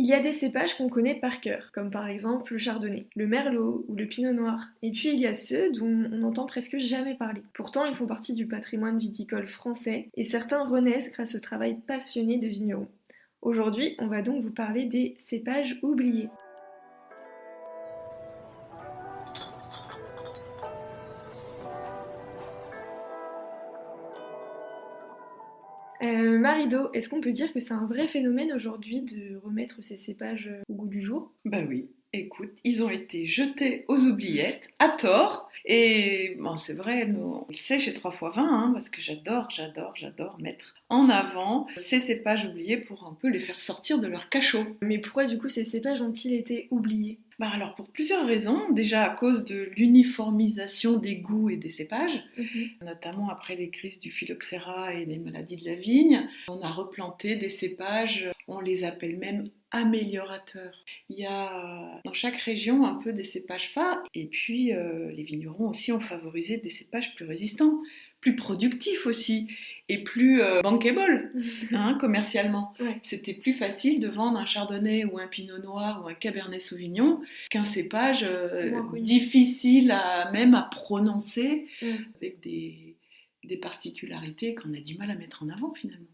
Il y a des cépages qu'on connaît par cœur, comme par exemple le chardonnay, le merlot ou le pinot noir. Et puis il y a ceux dont on n'entend presque jamais parler. Pourtant, ils font partie du patrimoine viticole français et certains renaissent grâce au travail passionné de vignerons. Aujourd'hui, on va donc vous parler des cépages oubliés. Marido, est-ce qu'on peut dire que c'est un vrai phénomène aujourd'hui de remettre ces cépages au goût du jour? Ben oui, écoute, ils ont été jetés aux oubliettes, à tort. Et bon, c'est vrai, on le sait chez 3 fois 20, parce que j'adore mettre en avant ces cépages oubliés pour un peu les faire sortir de leur cachot. Mais pourquoi du coup ces cépages ont-ils été oubliés? Bah alors pour plusieurs raisons, déjà à cause de l'uniformisation des goûts et des cépages, notamment après les crises du phylloxéra et des maladies de la vigne, on a replanté des cépages, on les appelle même améliorateurs. Il y a dans chaque région un peu des cépages phares, et puis les vignerons aussi ont favorisé des cépages plus résistants, plus productifs aussi, et plus bankable commercialement. Ouais. C'était plus facile de vendre un chardonnay ou un pinot noir ou un cabernet sauvignon qu'un cépage difficile même à prononcer, avec des particularités qu'on a du mal à mettre en avant finalement.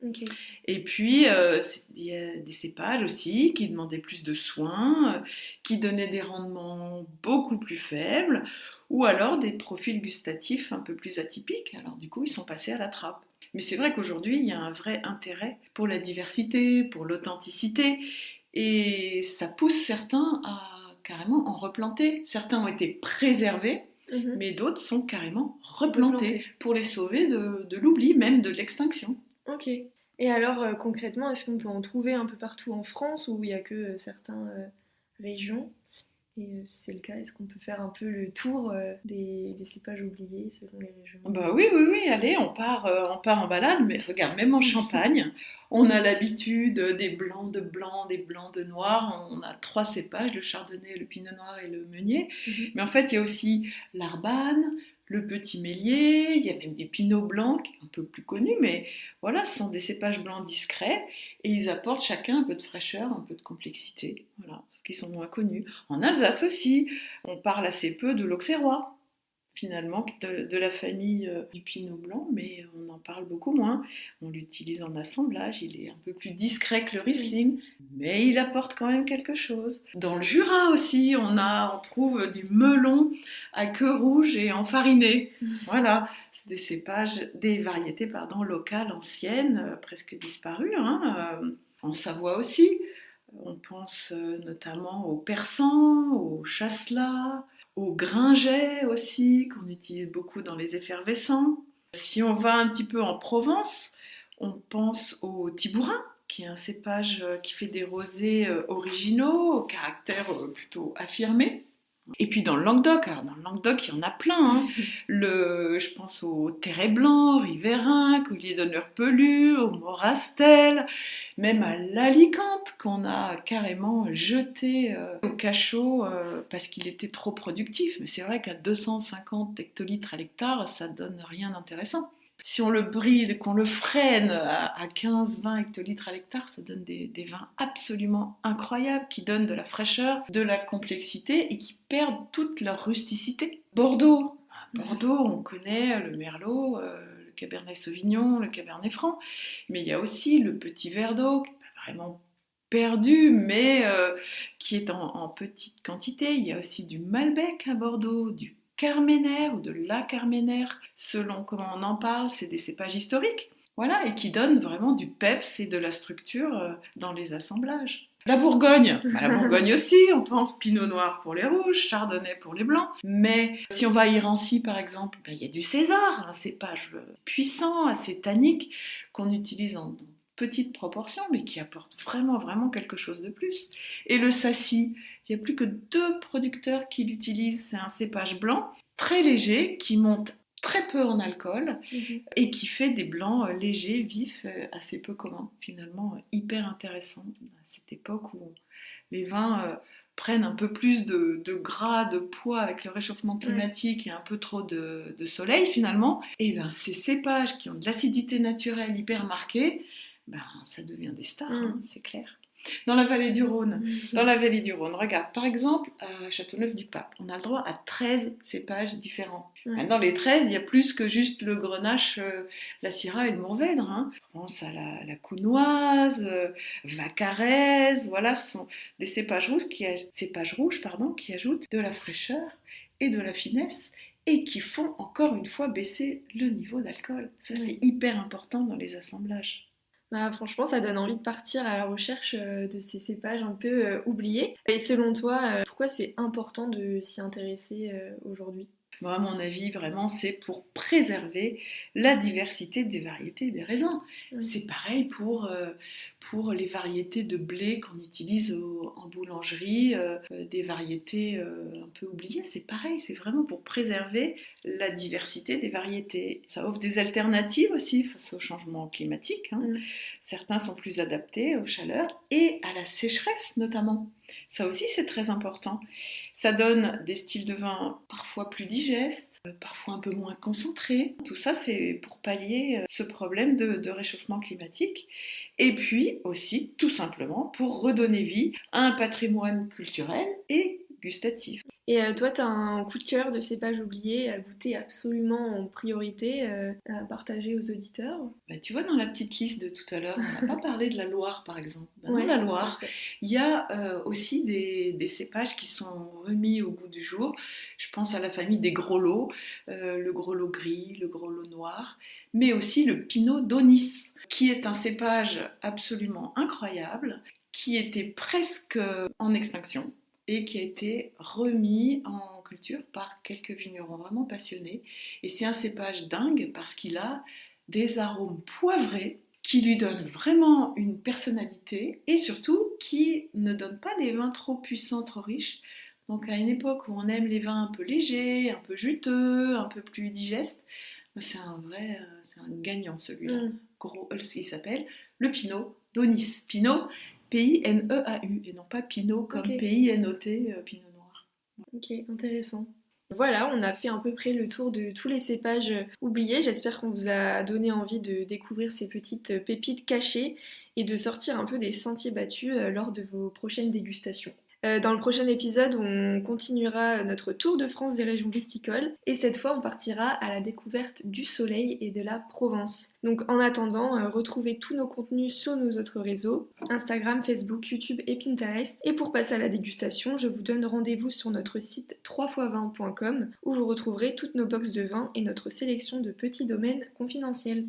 Okay. Et puis, il y a des cépages aussi qui demandaient plus de soins, qui donnaient des rendements beaucoup plus faibles, ou alors des profils gustatifs un peu plus atypiques. Alors du coup, ils sont passés à la trappe. Mais c'est vrai qu'aujourd'hui, il y a un vrai intérêt pour la diversité, pour l'authenticité, et ça pousse certains à carrément en replanter. Certains ont été préservés, mais d'autres sont carrément replantés pour les sauver de l'oubli, même de l'extinction. Ok. Et alors concrètement, est-ce qu'on peut en trouver un peu partout en France ou il n'y a que certaines régions? Et si c'est le cas, est-ce qu'on peut faire un peu le tour des cépages oubliés selon les régions? Bah oui, allez, on part en balade, mais regarde, même en Champagne, on a l'habitude des blancs de blanc, des blancs de noir, on a 3 cépages, le chardonnay, le pinot noir et le meunier, mais en fait il y a aussi l'arbane, le petit meslier, il y a même des pinots blancs, un peu plus connus, mais voilà, ce sont des cépages blancs discrets, et ils apportent chacun un peu de fraîcheur, un peu de complexité, voilà, qui sont moins connus. En Alsace aussi, on parle assez peu de l'auxerrois, finalement, de la famille du pinot blanc, mais on en parle beaucoup moins. On l'utilise en assemblage, il est un peu plus discret que le Riesling, mais il apporte quand même quelque chose. Dans le Jura aussi, on trouve du melon à queue rouge et enfariné. Voilà, c'est des variétés locales anciennes, presque disparues. En Savoie aussi, on pense notamment au persan, au chasselas, au gringet aussi, qu'on utilise beaucoup dans les effervescents. Si on va un petit peu en Provence, on pense au tibourin, qui est un cépage qui fait des rosés originaux, au caractère plutôt affirmé. Et puis dans le Languedoc, il y en a plein. Je pense au Terret Blanc, Riverain, Collier d'honneur Pelu, au Morastel, même à l'Alicante qu'on a carrément jeté au cachot parce qu'il était trop productif. Mais c'est vrai qu'à 250 hectolitres à l'hectare, ça donne rien d'intéressant. Si on le bride, qu'on le freine à 15-20 hectolitres à l'hectare, ça donne des vins absolument incroyables, qui donnent de la fraîcheur, de la complexité et qui perdent toute leur rusticité. Bordeaux, on connaît le merlot, le cabernet sauvignon, le cabernet franc, mais il y a aussi le petit verre d'eau, qui n'est pas vraiment perdu, mais qui est en petite quantité. Il y a aussi du Malbec à Bordeaux, du Carménère ou de la Carménère, selon comment on en parle, c'est des cépages historiques, voilà, et qui donnent vraiment du peps et de la structure dans les assemblages. La Bourgogne aussi, on pense pinot noir pour les rouges, chardonnay pour les blancs, mais si on va à Irancy par exemple, il y a du César, un cépage puissant, assez tannique, qu'on utilise en petite proportion, mais qui apporte vraiment quelque chose de plus. Et le Sassy, il n'y a plus que 2 producteurs qui l'utilisent, c'est un cépage blanc, très léger, qui monte très peu en alcool, et qui fait des blancs légers, vifs, assez peu communs, finalement hyper intéressants, à cette époque où les vins prennent un peu plus de gras, de poids avec le réchauffement climatique et un peu trop de soleil finalement, et bien ces cépages qui ont de l'acidité naturelle hyper marquée, ça devient des stars, c'est clair. Dans la vallée du Rhône. Dans la vallée du Rhône. Regarde, par exemple, à Châteauneuf-du-Pape, on a le droit à 13 cépages différents. Ouais. Maintenant, les 13, il y a plus que juste le Grenache, la Syrah et le Mourvèdre. Hein. Je pense à la Counoise, Vaccarès, voilà, ce sont des cépages rouges qui ajoutent de la fraîcheur et de la finesse et qui font encore une fois baisser le niveau d'alcool. Ça, c'est hyper important dans les assemblages. Bah, franchement, ça donne envie de partir à la recherche de ces cépages un peu oubliés. Et selon toi, pourquoi c'est important de s'y intéresser aujourd'hui? Moi, à mon avis, vraiment, c'est pour préserver la diversité des variétés des raisins. C'est pareil pour les variétés de blé qu'on utilise en boulangerie, des variétés un peu oubliées. C'est pareil, c'est vraiment pour préserver la diversité des variétés. Ça offre des alternatives aussi face au changement climatique. Hein. Certains sont plus adaptés aux chaleurs et à la sécheresse notamment. Ça aussi, c'est très important. Ça donne des styles de vin parfois plus digestes, parfois un peu moins concentrés. Tout ça, c'est pour pallier ce problème de réchauffement climatique. Et puis aussi, tout simplement, pour redonner vie à un patrimoine culturel et gustatif. Et toi, tu as un coup de cœur de cépages oubliés à goûter absolument en priorité, à partager aux auditeurs? Bah, tu vois, dans la petite liste de tout à l'heure, on n'a pas parlé de la Loire, par exemple. Dans Ouais, la tout à Loire, fait. il y a aussi des cépages qui sont remis au goût du jour. Je pense à la famille des grelots, le grelot gris, le grelot noir, mais aussi le pinot d'Aunis, qui est un cépage absolument incroyable, qui était presque en extinction et qui a été remis en culture par quelques vignerons vraiment passionnés. Et c'est un cépage dingue parce qu'il a des arômes poivrés qui lui donnent vraiment une personnalité et surtout qui ne donnent pas des vins trop puissants, trop riches. Donc à une époque où on aime les vins un peu légers, un peu juteux, un peu plus digestes, c'est un gagnant celui-là. Il s'appelle le Pinot d'Aunis. Pinot, P-I-N-E-A-U, et non pas Pinot comme P-I-N-O-T, Pinot Noir. Ok, intéressant. Voilà, on a fait à peu près le tour de tous les cépages oubliés. J'espère qu'on vous a donné envie de découvrir ces petites pépites cachées et de sortir un peu des sentiers battus lors de vos prochaines dégustations. Dans le prochain épisode, on continuera notre tour de France des régions viticoles et cette fois, on partira à la découverte du soleil et de la Provence. Donc en attendant, retrouvez tous nos contenus sur nos autres réseaux, Instagram, Facebook, YouTube et Pinterest. Et pour passer à la dégustation, je vous donne rendez-vous sur notre site 3x20.com où vous retrouverez toutes nos boxes de vin et notre sélection de petits domaines confidentiels.